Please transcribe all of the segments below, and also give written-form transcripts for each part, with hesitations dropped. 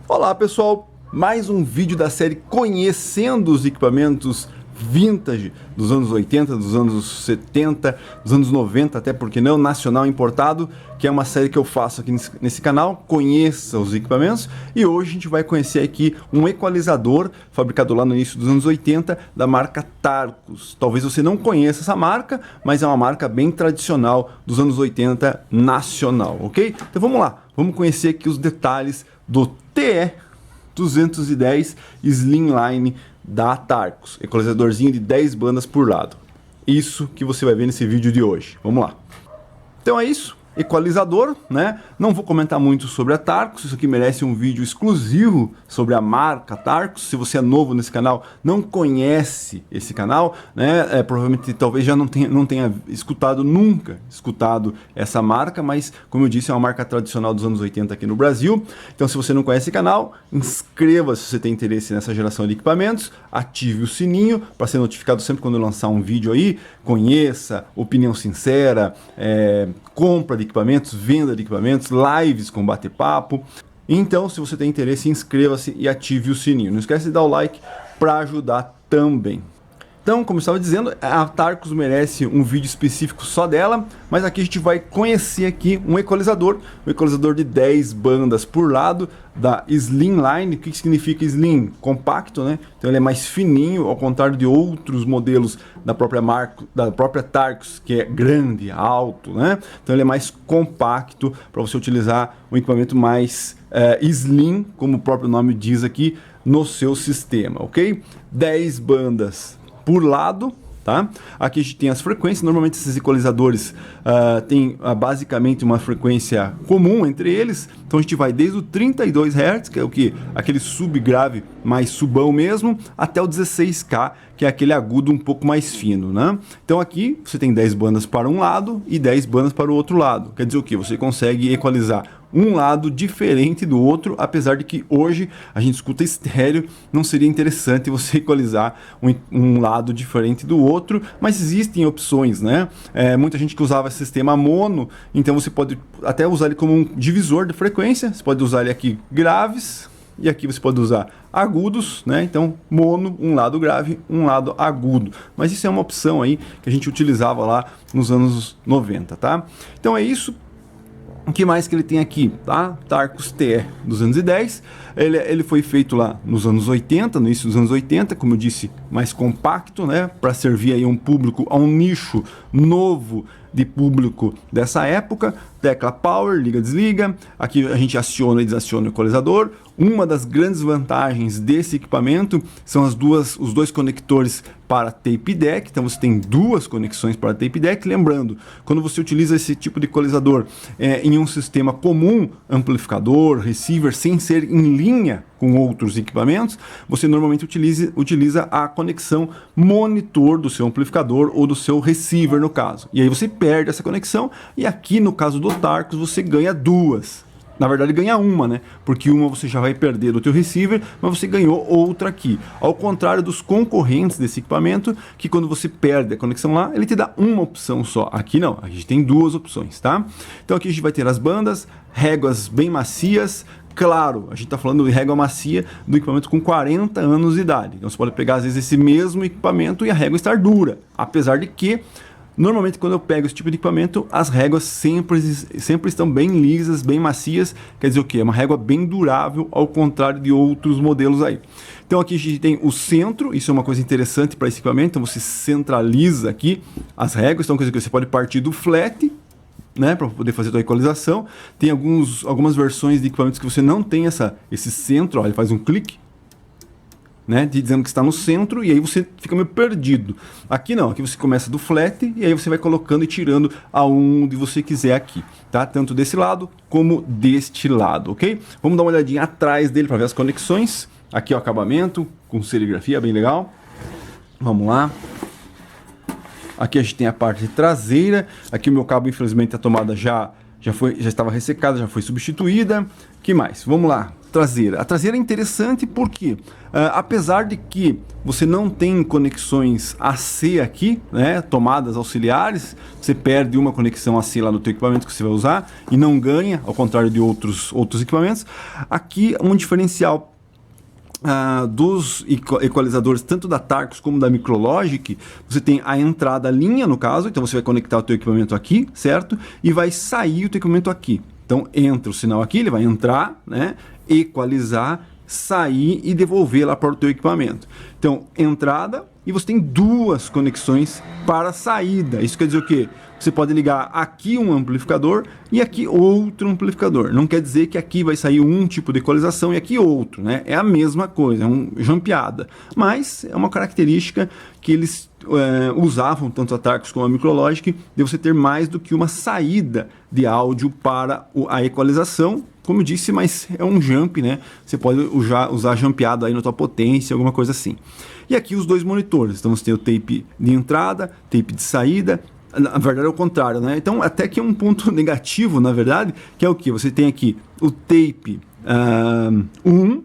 Olá pessoal, mais um vídeo da série Conhecendo os Equipamentos Vintage dos anos 80, dos anos 70, dos anos 90, até porque não, nacional importado, que é uma série que eu faço aqui nesse canal, Conheça os Equipamentos, e hoje a gente vai conhecer aqui um equalizador fabricado lá no início dos anos 80 da marca Tarcos. Talvez você não conheça essa marca, mas é uma marca bem tradicional dos anos 80 nacional, ok? Então vamos lá, vamos conhecer aqui os detalhes do TE210 Slimline da Tarcos, equalizadorzinho de 10 bandas por lado. Isso que você vai ver nesse vídeo de hoje. Vamos lá. Então é isso, equalizador, né? Não vou comentar muito sobre a Tarcos, isso aqui merece um vídeo exclusivo sobre a marca Tarcos. Se você é novo nesse canal, não conhece esse canal, né? Provavelmente talvez já não tenha nunca escutado essa marca, mas como eu disse, é uma marca tradicional dos anos 80 aqui no Brasil. Então se você não conhece esse canal, inscreva-se se você tem interesse nessa geração de equipamentos, ative o sininho para ser notificado sempre quando eu lançar um vídeo aí. Conheça, opinião sincera, compra de equipamentos, venda de equipamentos, lives com bate-papo. Então, se você tem interesse, inscreva-se e ative o sininho. Não esquece de dar o like para ajudar também. Então, como eu estava dizendo, a Tarcos merece um vídeo específico só dela, mas aqui a gente vai conhecer aqui um equalizador de 10 bandas por lado da Slimline. O que significa Slim? Compacto, né? Então ele é mais fininho, ao contrário de outros modelos da própria Tarcos, que é grande, alto, né? Então ele é mais compacto para você utilizar um equipamento mais slim, como o próprio nome diz aqui, no seu sistema, ok? 10 bandas por lado, tá? Aqui a gente tem as frequências. Normalmente esses equalizadores têm basicamente uma frequência comum entre eles. Então a gente vai desde o 32 Hz, que é o que? Aquele subgrave mais subão mesmo, até o 16K, que é aquele agudo um pouco mais fino, né? Então aqui você tem 10 bandas para um lado e 10 bandas para o outro lado. Quer dizer o que? Você consegue equalizar um lado diferente do outro, apesar de que hoje a gente escuta estéreo, não seria interessante você equalizar um lado diferente do outro, mas existem opções, né? Muita gente que usava sistema mono, então você pode até usar ele como um divisor de frequência. Você pode usar ele aqui graves, e aqui você pode usar agudos, né? Então mono, um lado grave, um lado agudo. Mas isso é uma opção aí que a gente utilizava lá nos anos 90, tá? Então é isso. O que mais que ele tem aqui, tá? Tarcos TE210, ele foi feito lá nos anos 80, no início dos anos 80, como eu disse, mais compacto, né? Para servir aí a um nicho novo de público dessa época. Tecla Power, liga, desliga. Aqui a gente aciona e desaciona o equalizador. Uma das grandes vantagens desse equipamento são os dois conectores para tape deck. Então você tem duas conexões para tape deck. Lembrando, quando você utiliza esse tipo de equalizador em um sistema comum, amplificador, receiver, sem ser em linha com outros equipamentos, você normalmente utiliza a conexão monitor do seu amplificador ou do seu receiver, no caso. E aí você perde essa conexão, e aqui no caso do Tarcos você ganha duas. Na verdade ganha uma, né? Porque uma você já vai perder do teu receiver, mas você ganhou outra aqui. Ao contrário dos concorrentes desse equipamento, que quando você perde a conexão lá, ele te dá uma opção só. Aqui não, a gente tem duas opções, tá? Então aqui a gente vai ter as bandas, réguas bem macias. Claro, a gente está falando de régua macia do equipamento com 40 anos de idade. Então você pode pegar às vezes esse mesmo equipamento e a régua estar dura. Apesar de que normalmente quando eu pego esse tipo de equipamento, as réguas sempre estão bem lisas, bem macias. Quer dizer o quê? É uma régua bem durável, ao contrário de outros modelos aí. Então aqui a gente tem o centro, isso é uma coisa interessante para esse equipamento. Então você centraliza aqui as réguas, então quer dizer que você pode partir do flat, né, para poder fazer a tua equalização. Tem algumas versões de equipamentos que você não tem esse centro, ó, ele faz um clique, né, dizendo que está no centro, e aí você fica meio perdido. Aqui não, aqui você começa do flat e aí você vai colocando e tirando aonde você quiser aqui, tá? Tanto desse lado como deste lado, ok? Vamos dar uma olhadinha atrás dele para ver as conexões. Aqui é o acabamento com serigrafia, bem legal. Vamos lá. Aqui a gente tem a parte traseira. Aqui o meu cabo, infelizmente, a tomada já estava ressecada, já foi substituída. Que mais? Vamos lá. traseira. A traseira é interessante porque, apesar de que você não tem conexões AC aqui, né, tomadas auxiliares, você perde uma conexão AC lá no teu equipamento que você vai usar e não ganha, ao contrário de outros equipamentos. Aqui um diferencial dos equalizadores, tanto da Tarcos como da Micrologic, você tem a entrada linha, no caso, então você vai conectar o teu equipamento aqui, certo? E vai sair o teu equipamento aqui. Então entra o sinal aqui, ele vai entrar, né, equalizar, sair e devolver lá para o teu equipamento. Então, entrada, e você tem duas conexões para saída. Isso quer dizer o quê? Você pode ligar aqui um amplificador e aqui outro amplificador. Não quer dizer que aqui vai sair um tipo de equalização e aqui outro, né? É a mesma coisa, é um jampeada. Mas é uma característica que eles usavam, tanto a Tarcos como a Micrologic, de você ter mais do que uma saída de áudio para a equalização. Como eu disse, mas é um jump, né? Você pode usar jampeado aí na tua potência, alguma coisa assim. E aqui os dois monitores. Então você tem o tape de entrada, tape de saída. Na verdade é o contrário, né? Então até que é um ponto negativo, na verdade, que é o que? Você tem aqui o tape 1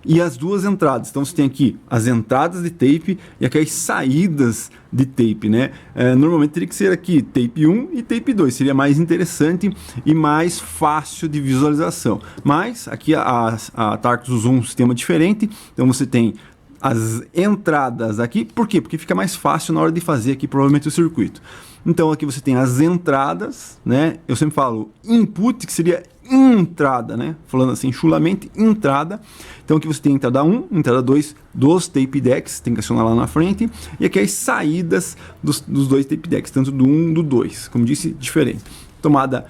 e as duas entradas. Então você tem aqui as entradas de tape e aqui as saídas de tape, né? Normalmente teria que ser aqui tape 1 e tape 2, seria mais interessante e mais fácil de visualização. Mas aqui a Tarcos usou um sistema diferente, então você tem as entradas aqui, por quê? Porque fica mais fácil na hora de fazer aqui provavelmente o circuito. Então aqui você tem as entradas, né? Eu sempre falo input, que seria entrada, né? Falando assim, chulamente, entrada. Então aqui você tem entrada 1, entrada 2 dos tape decks, tem que acionar lá na frente. E aqui as saídas dos dois tape decks, tanto do 1 e do 2. Como disse, diferente. Tomada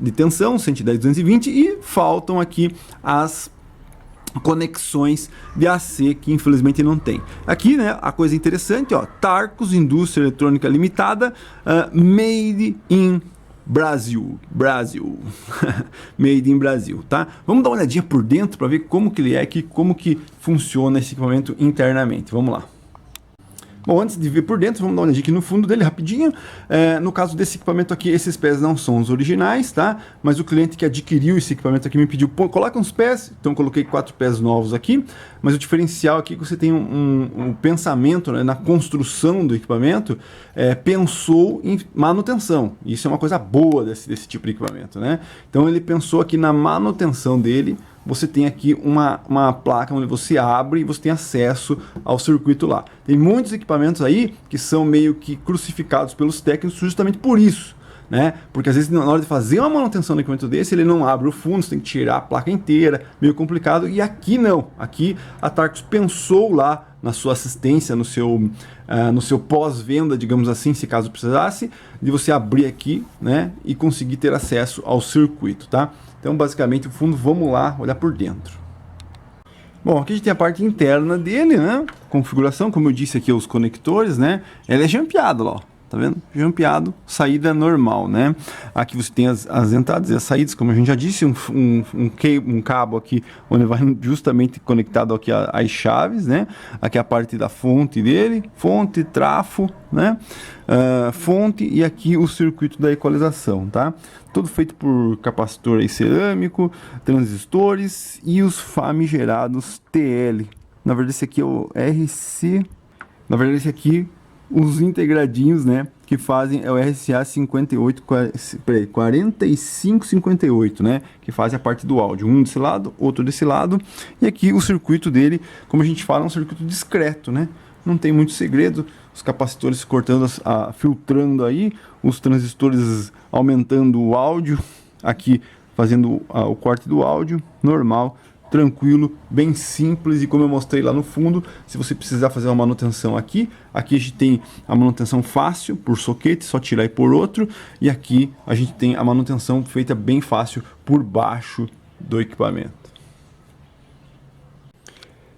de tensão, 110, 220 e faltam aqui as conexões de AC que infelizmente não tem. Aqui, né, a coisa interessante, ó, Tarcos Indústria Eletrônica Limitada, made in Brasil, made in Brasil, tá? Vamos dar uma olhadinha por dentro para ver como que ele é aqui, como que funciona esse equipamento internamente. Vamos lá. Bom, antes de ver por dentro, vamos dar uma olhadinha aqui no fundo dele rapidinho. No caso desse equipamento aqui, esses pés não são os originais, tá? Mas o cliente que adquiriu esse equipamento aqui me pediu, coloca uns pés, então eu coloquei 4 pés novos aqui. Mas o diferencial aqui é que você tem um pensamento, né, na construção do equipamento, pensou em manutenção. Isso é uma coisa boa desse tipo de equipamento, né? Então ele pensou aqui na manutenção dele. Você tem aqui uma placa onde você abre e você tem acesso ao circuito lá. Tem muitos equipamentos aí que são meio que crucificados pelos técnicos justamente por isso, né? Porque às vezes na hora de fazer uma manutenção do equipamento desse, ele não abre o fundo, você tem que tirar a placa inteira, meio complicado. E aqui não, aqui a Tarcos pensou lá na sua assistência, no seu pós-venda, digamos assim, se caso precisasse, de você abrir aqui, né, e conseguir ter acesso ao circuito, tá? Então, basicamente, o fundo, vamos lá olhar por dentro. Bom, aqui a gente tem a parte interna dele, né? Configuração, como eu disse aqui, os conectores, né? Ele é jampeado, ó. Tá vendo? Jampeado, saída normal, né? Aqui você tem as entradas e as saídas, como a gente já disse, um cabo aqui, onde vai justamente conectado aqui às chaves, né? Aqui a parte da fonte dele, fonte, trafo, né? Fonte e aqui o circuito da equalização, tá? Todo feito por capacitor aí cerâmico, transistores e os famigerados TL. Na verdade esse aqui é o RC, na verdade esse aqui os integradinhos, né, que fazem é o RCA 4558, né, que fazem a parte do áudio, um desse lado, outro desse lado, e aqui o circuito dele, como a gente fala, é um circuito discreto, né, não tem muito segredo, os capacitores cortando, filtrando aí, os transistores aumentando o áudio, aqui fazendo o corte do áudio, normal, tranquilo, bem simples. E como eu mostrei lá no fundo, se você precisar fazer uma manutenção aqui a gente tem a manutenção fácil por soquete, só tirar e pôr outro, e aqui a gente tem a manutenção feita bem fácil por baixo do equipamento.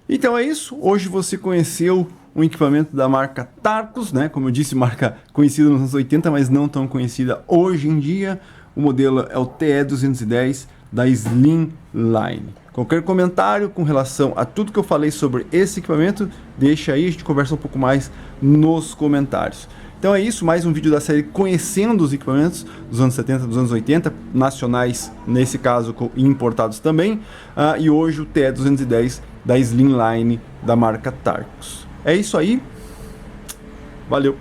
Então é isso, hoje você conheceu um equipamento da marca Tarcos, né? Como eu disse, marca conhecida nos anos 80, mas não tão conhecida hoje em dia. O modelo é o TE210 da Slimline. Qualquer comentário com relação a tudo que eu falei sobre esse equipamento, deixa aí, a gente conversa um pouco mais nos comentários. Então é isso, mais um vídeo da série conhecendo os equipamentos dos anos 70, dos anos 80, nacionais nesse caso e importados também, e hoje o TE210 da Slimline da marca Tarcos. É isso aí, valeu!